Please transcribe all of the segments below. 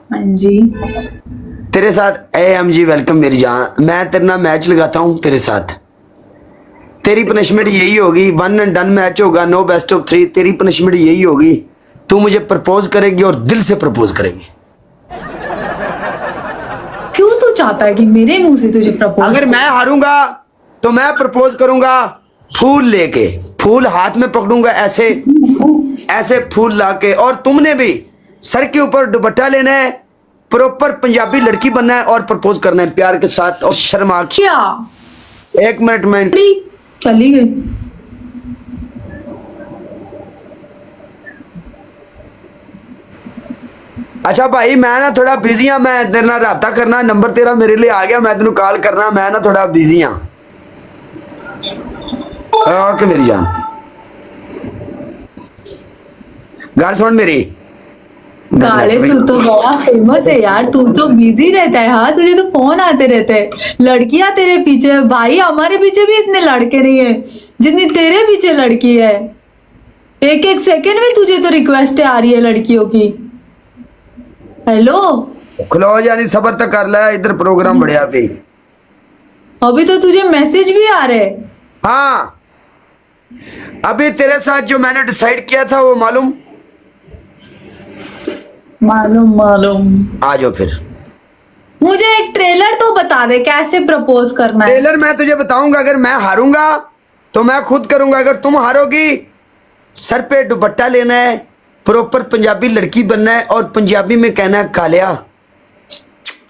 हाँ जी। तेरे साथ AMG वेलकम मेरी जान, मैं तेरे ना मैच लगाता हूँ तेरे साथ। तेरी पनिशमेंट यही होगी, 1 एंड डन मैच होगा, नो बेस्ट ऑफ 3। तेरी पनिशमेंट यही होगी, तू मुझे प्रपोज करेगी और दिल से प्रपोज करेगी। क्यों तू चाहता है कि मेरे मुंह से तुझे प्रपोज? अगर मैं हारूंगा तो मैं प्रपोज करूंगा फूल लेके, फूल हाथ में पकड़ूंगा ऐसे ऐसे फूल लाके, और तुमने भी सर के ऊपर दुपट्टा लेना है, प्रॉपर पंजाबी लड़की बनना है और प्रपोज करना है प्यार के साथ और शर्मा के। क्या? 1 मिनट में चली गई। अच्छा भाई, मैं ना थोड़ा बिजी हाँ, मैं तेरे नाल राबता करना, नंबर तेरा मेरे लिए आ गया, मैं तेन कॉल करना, मैं ना थोड़ा बिजी हाँ। ओके मेरी जान, गाल सुन मेरी। काले तू तो बड़ा फेमस है यार, तू तो बिजी रहता है। हाँ, तुझे तो फोन आते रहते हैं, लड़कियां तेरे पीछे। भाई हमारे पीछे भी इतने लड़के नहीं है जितनी तेरे पीछे लड़की है। एक एक सेकंड में तुझे तो रिक्वेस्ट आ रही है लड़कियों की। हेलो, खलो जानी, सबर तक कर ले, इधर प्रोग्राम बढ़िया भी। अभी तो तुझे मैसेज भी आ रहे। हाँ, अभी तेरे साथ जो मैंने डिसाइड किया था वो मालूम। मालूम मालूम। आ जाओ फिर। मुझे एक ट्रेलर तो बता दे कैसे प्रपोज करना है। टेलर मैं तुझे बताऊंगा, अगर मैं हारूंगा तो मैं खुद करूंगा, अगर तुम हारोगी सर पे दुपट्टा लेना है, प्रॉपर पंजाबी लड़की बनना है और पंजाबी में कहना है कालिया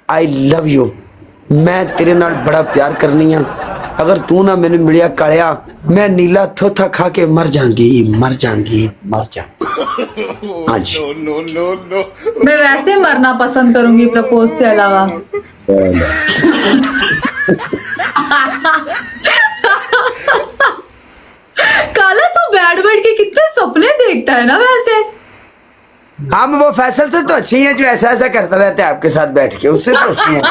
आई लव यू, मैं तेरे नाल बड़ा प्यार करनी है, अगर तू ना मैंने मिलिया कालिया मैं नीला थोथा खा के मर जाऊंगी मर जाऊंगी मर जा। हाँ जी। मैं वैसे मरना पसंद करूंगी प्रपोज से अलावा। काला तू बैठ बैठ के कितने सपने देखता है ना वैसे। हम वो फैसल से तो अच्छी हैं जो ऐसा ऐसा करता रहता है आपके साथ बैठ के, उससे तो अच्छी हैं।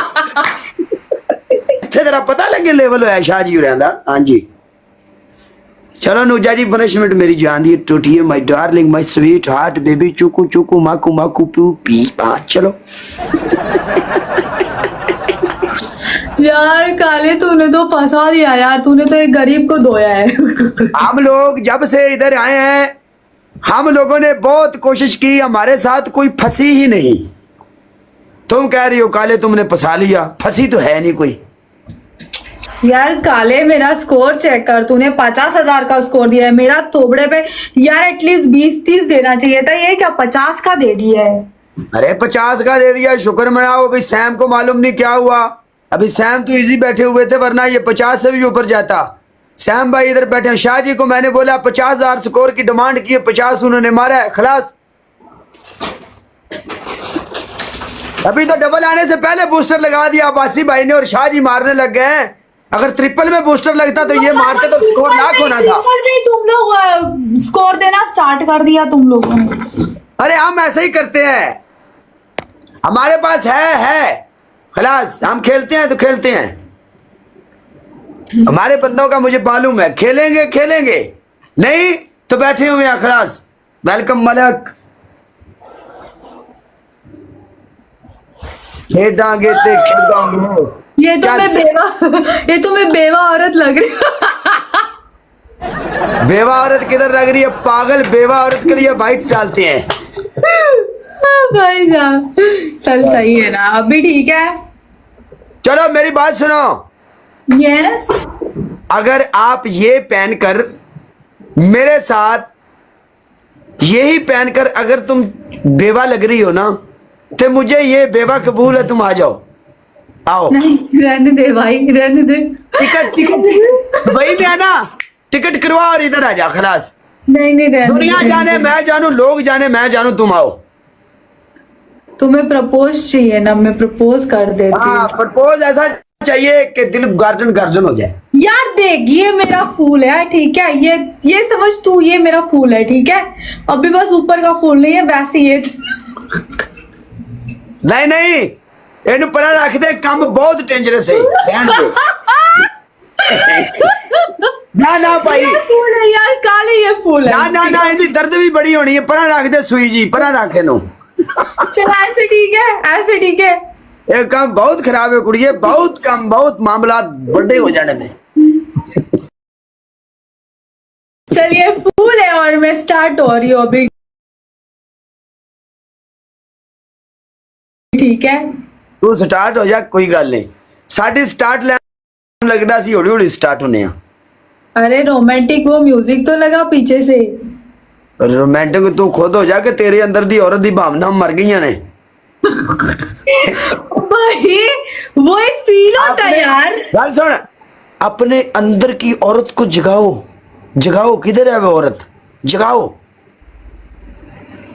तेरा पता लगे लेवल है शाह जी रहंदा। हाँ जी, चलो नूजा जी, पनिशमेंट मेरी जान दी टूटी है, my darling my sweet heart baby, चुकू चुकू माकू माकू पू पी। हाँ चलो। यार काले तूने तो फंसा दिया यार, तूने तो एक गरीब को धोया है। हम लोग जब से इधर आए हैं हम लोगों ने बहुत कोशिश की, हमारे साथ कोई फंसी ही नहीं। तुम कह रही हो काले तुमने फंसा लिया, फंसी तो है नहीं कोई। यार काले मेरा स्कोर चेक कर, तूने 50,000 का स्कोर दिया है मेरा थोबड़े पे। यार एटलीस्ट 20-30 देना चाहिए था, ये क्या 50 का दे दिया है। अरे 50 का दे दिया, शुक्र मनाओ। अभी सैम को मालूम नहीं क्या हुआ, अभी सैम तो इजी बैठे हुए थे, वरना ये 50 से भी ऊपर जाता। सैम भाई इधर बैठे हैं, शाह जी को मैंने बोला 50,000 स्कोर की डिमांड की है, 50 उन्होंने मारा है, खलास। अभी तो डबल आने से पहले बूस्टर लगा दिया अब्बासी भाई ने और शाह जी मारने लग गए हैं। अगर ट्रिपल में बूस्टर लगता तो ये मारते तो स्कोर लाख होना था। तुम लोग स्कोर देना स्टार्ट कर दिया तुम लोगों ने। अरे हम ऐसे ही करते हैं, हमारे पास है खलास, हम खेलते हैं तो खेलते हैं। हमारे बंदों का मुझे मालूम है, खेलेंगे खेलेंगे, नहीं तो बैठे हुए हैं खलास। वेलकम मलक, खेडांगे ते खेडांगे। ये तो मैं बेवा ये तो मैं बेवा औरत लग रही हूँ। बेवा औरत किधर लग रही है पागल, बेवा औरत के लिए वाइट डालते हैं। भाई साहब चल सही है ना, अभी ठीक है। चलो मेरी बात सुनो, यस। अगर आप ये पहनकर मेरे साथ यही पहनकर अगर तुम बेवा लग रही हो ना तो मुझे ये बेवा कबूल है, तुम आ जाओ, आओ। नहीं रहने दे भाई, रहने दे। टिकट वही में है ना, टिकट करवा और इधर आ जा खलास। नहीं रहने दुनिया दे। जाने मैं जानू, लोग जाने मैं जानू, तुम आओ। तुम्हें प्रपोज चाहिए ना, मैं प्रपोज कर देती हाँ, हूँ। प्रपोज ऐसा चाहिए कि दिल गार्डन गार्डन हो जाए। यार देख, ये मेरा फूल है ठीक है, ये समझ तू, ये मेरा फूल है ठीक है। अभी बस ऊपर का फूल नहीं है, वैसे ये। नहीं नहीं, इन पर रख दे, काम बहुत डेंजरस है, ध्यान दे। ना ना भाई, ये फूल है यार काले, ये फूल है। ना ना ना, इनकी दर्द भी बड़ी होनी है, पर रख दे सुई जी, पर रखे नो। चलो ऐसे ठीक है, ऐसे ठीक है। ये काम बहुत खराब है कुड़िए, बहुत कम, बहुत मामला बड़े हो जाने में। चलिए फूल है और मैं स्टार्ट हो रही हूँ अभी, ठीक है। तू स्टार्ट हो जा, कोई गल नहीं। साडी स्टार्ट लाइन लगदा सी हौली हौली स्टार्ट होने आ। अरे रोमांटिक वो म्यूजिक तो लगा पीछे से। रोमांटिक तू खुद हो जा कि तेरे अंदर दी औरत दी भावना मर गई ने। भाई वो एक फील होता है यार। गल सुन, अपने अंदर की औरत को जगाओ, जगाओ। किधर है वो औरत, जगाओ।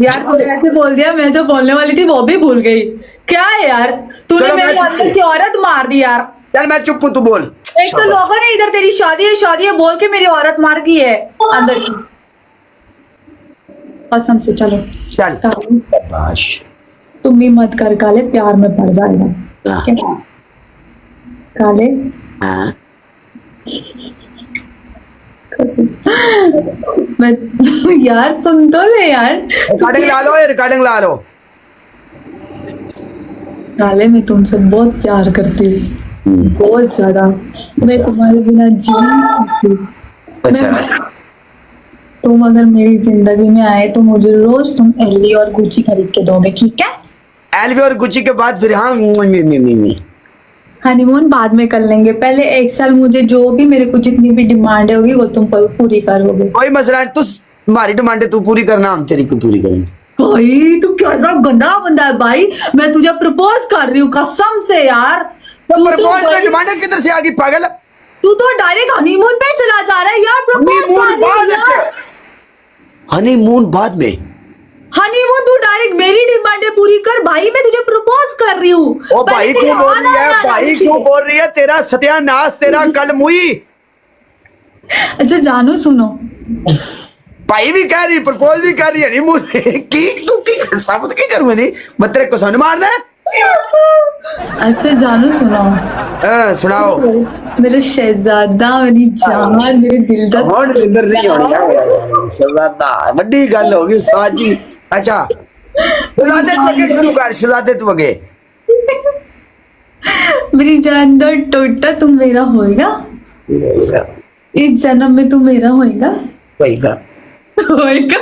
यार तूने ऐसे बोल दिया, मैं जो बोलने वाली थी वो भी भूल गई। क्या है यार, तूने चलो, मेरे मैं अंदर की औरत मार दी यार। चल मैं चुप हूं, तू बोल। एक तो लोगों ने इधर तेरी शादी है बोल के मेरी औरत मार गई है अंदर की कसम से। चलो चल काले, शाबाश। तुम भी मत कर काले, प्यार में पड़ जाएगा। हाँ। क्या? काले हाँ। मैं यार सुन तो ले यार। रिकॉर्डिंग ला लो, रिकॉर्डिंग ला लो। काले मैं तुमसे बहुत प्यार करती हूँ, बहुत ज्यादा। मैं तुम्हारे बिना जी नहीं सकती। अच्छा, तुम अगर मेरी जिंदगी में आए तो मुझे रोज तुम एलवी और गुची खरीद के दोगे, ठीक है। एलवी और गुची के बाद फिर हाँ हनीमून बाद में कर लेंगे, पहले एक साल मुझे जो भी मेरे को जितनी भी डिमांड होगी वो तुम पूरी करोगे। कोई मसला नहीं, तू हमारी डिमांड तू पूरी करना, हम तेरी को पूरी करेंगे। भाई तू कैसा गंदा बंदा है भाई, मैं तुझे प्रपोज कर रही हूँ कसम से यार। तो तू प्रपोज में भाई- डिमांड किधर से आ गई पागल? तू तो डायरेक्ट हनीमून पे चला जा रहा है यार। हनीमून बाद प्रपोज, हनीमून बाद में? हनीमून तू डायरेक्ट मेरी डिमांडें पूरी कर भाई, मैं तुझे प्रपोज कर रही हूँ। ओ भाई क्यों बोल रही है, भाई क्यों बोल रही है? तेरा सत्यानाश, तेरा कल मुई। अच्छा जानू सुनो, भाई भी कह रही, प्रपोज भी कर रही है, हनीमून की तू की साबुत की कर मैंने मैं तेरे को सन मारना है। अच्छा जानू सुनो। हाँ सुनाओ। मेरे शहजादा, मेरी जान, मेरे दिल का कौन अंदर नहीं होनी है शहजादा, बड़ी गल होगी उस्ताद जी। अच्छा शहजादे तू आगे शुरू कर, शहजादे तू आगे। मेरी जान दा टोटा तुम मेरा होएगा, इस जन्म में तू मेरा होएगा। होएगा होएगा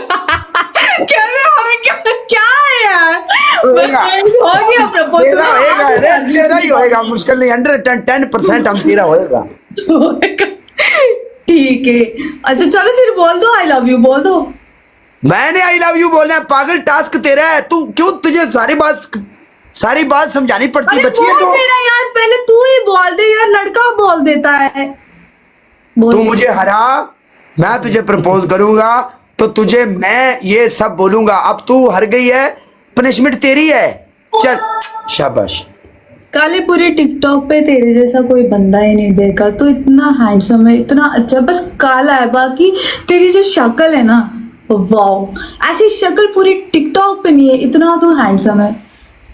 कैसे होएगा, क्या है यार। होएगा। हो गया प्रपोज। तेरा होएगा रे, तेरा ही होएगा, मुश्किल नहीं, 110% हम तेरा होएगा। ठीक है। अच्छा चलो फिर बोल दो आई लव यू, बोल दो। मैंने आई लव यू बोलना है पागल, टास्क तेरा है। तू क्यों, तुझे सारी बात समझानी पड़ती अरे बच्ची है बोल तो। मेरा यार, पहले तू ही बोल दे यार, लड़का बोल देता है। बोल तू मुझे हरा, मैं तुझे प्रपोज करूंगा तो तुझे मैं ये सब बोलूंगा। अब तू हार गई है, पनिशमेंट तेरी है। चल शाबाश। काले पूरे टिकटॉक पे तेरे जैसा कोई बंदा ही नहीं देखा, तो इतना हैंडसम है, इतना अच्छा, बस काला है, बाकी तेरी जो शक्ल है ना, वाओ, ऐसी शक्ल पूरी टिकटॉक पे नहीं है, इतना तो हैंडसम है,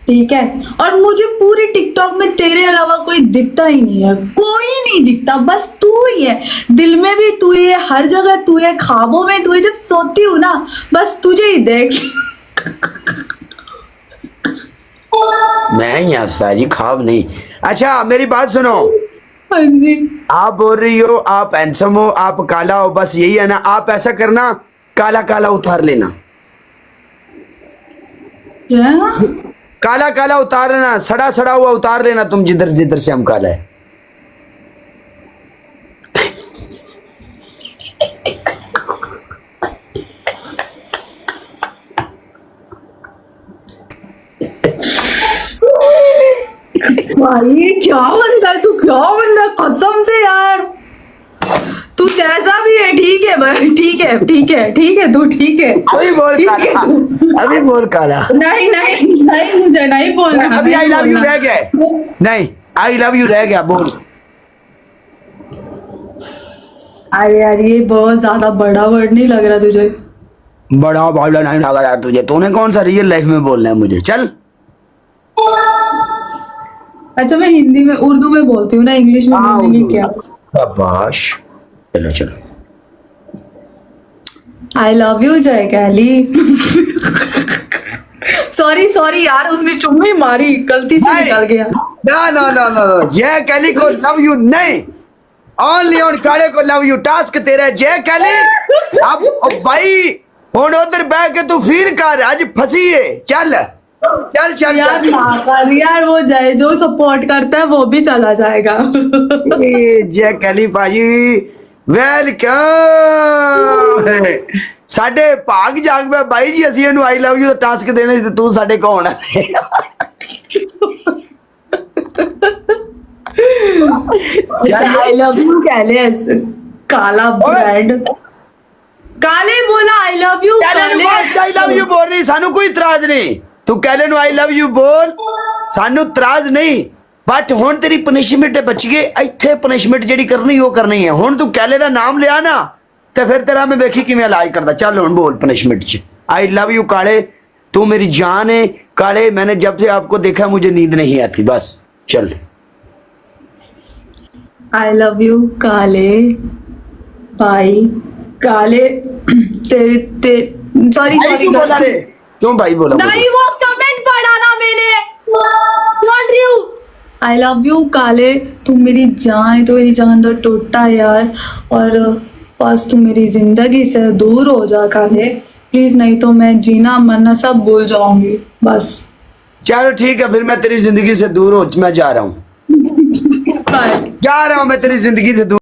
ठीक है। और मुझे पूरे टिकटॉक में तेरे अलावा कोई दिखता ही नहीं है, कोई नहीं दिखता, बस तू ही है। दिल में भी तू ही है, हर जगह तू है, ख्वाबों में तू है, जब सोती हूँ ना बस तुझे ही देख। मैं ही अफसा जी, ख्वाब नहीं। अच्छा मेरी बात सुनो, हाँ जी। आप बोल रही हो आप हैंडसम हो, आप काला हो, बस यही है ना? आप ऐसा करना, काला काला उतार लेना, क्या? काला काला उतार लेना, सड़ा सड़ा हुआ उतार लेना तुम, जिधर जिधर से हम काला है। भाई क्या बंदा है तू, क्या बंदा, कसम से यार। तू जैसा भी है ठीक है भाई, ठीक है ठीक है ठीक है, तू ठीक है। अभी बोल ठीक है काला, तू। अभी बोल काला। नहीं नहीं नहीं, मुझे नहीं बोलना। अभी आई नहीं लव यू बोलना। रह गया है। नहीं आई लव यू रह गया, बोल। अरे यार ये बहुत ज्यादा बड़ा वर्ड नहीं लग रहा तुझे? बड़ा बावला नहीं लगा यार तुझे, तूने कौन सा रियल लाइफ में बोलना है मुझे? चल अच्छा मैं हिंदी में, उर्दू में बोलती हूँ ना, इंग्लिश में हाँ, बोलेंगे उर्दू क्या? शाबाश। चलो चलो। आई लव यू जय कैली। सॉरी सॉरी यार, उसने चुम्मी मारी, गलती से नहीं। निकल गया। ना ना ना ना ना, जय कैली को लव यू नहीं, ओनली ऑन काले को लव यू। टास्क तेरा है जय कैली। अब भाई हुन उधर बैठ के तू फील कर, आज फंसी है। चल चल चल यार चल। ना कर यार, वो जाए, जो सपोर्ट करता है वो भी चला जाएगा। जय कैली भाजी वेलकम। ਸਾਡੇ ਭਾਗ ਜਾਗ ਪਿਆ ਬਾਈ ਜੀ, ਅਸੀਂ ਇਹਨੂੰ ਆਈ ਲਵ ਯੂ ਦਾ ਟਾਸਕ ਦੇਣਾ ਸੀ ਤੇ ਤੂੰ ਸਾਡੇ ਕੋਲ ਆਉਣਾ। आई लव यू कहले ऐसे, काला ब्रेड काले बोला आई लव यू कैले ਨੂੰ ਬਾਅਦ ਆਈ ਲਵ ਯੂ ਬੋਲ ਰਹੀ, ਸਾਨੂੰ ਕੋਈ ਇਤਰਾਜ਼ ਨਹੀਂ। ਤੂੰ कैले ਨੂੰ ਆਈ ਲਵ ਯੂ ਬੋਲ, ਸਾਨੂੰ ਇਤਰਾਜ਼ ਨਹੀਂ। ਬਟ ਹੁਣ ਤੇਰੀ ਪਨਿਸ਼ਮੈਂਟ ਬਚ ਗਈ, ਇੱਥੇ ਪਨਿਸ਼ਮੈਂਟ ਜਿਹੜੀ ਕਰਨੀ ਉਹ ਕਰਨੀ ਹੈ। ਹੁਣ ਤੂੰ कैले ਦਾ ਨਾਮ ਲਿਆ ਨਾ ਤੇ ਫਿਰ ਤੇਰਾ ਮੈਂ ਵੇਖੀ ਕਿਵੇਂ ਇਲਾਜ ਕਰਦਾ। ਚੱਲ ਹੁਣ बोल पनिशमेंट ਚ आई लव यू काले, तू मेरी जान है काले। मैंने जब से आपको देखा मुझे नींद नहीं आती। बस चल। आई लव यू काले भाई, काले तेरे ते सॉरी भाई सॉरी क्यों बोला रे? क्यों भाई बोला? नहीं, वो कमेंट पढ़ा ना मैंने, बोल रही हूँ आई लव यू काले, तू मेरी जान है, तो मेरी जान तो टूटा यार, और बस तू मेरी जिंदगी से दूर हो जा काले प्लीज, नहीं तो मैं जीना मरना सब भूल जाऊंगी बस। चलो ठीक है, फिर मैं तेरी जिंदगी से दूर हो, मैं जा रहा हूँ, बाय। जा रहा हूँ मैं तेरी जिंदगी से दूर।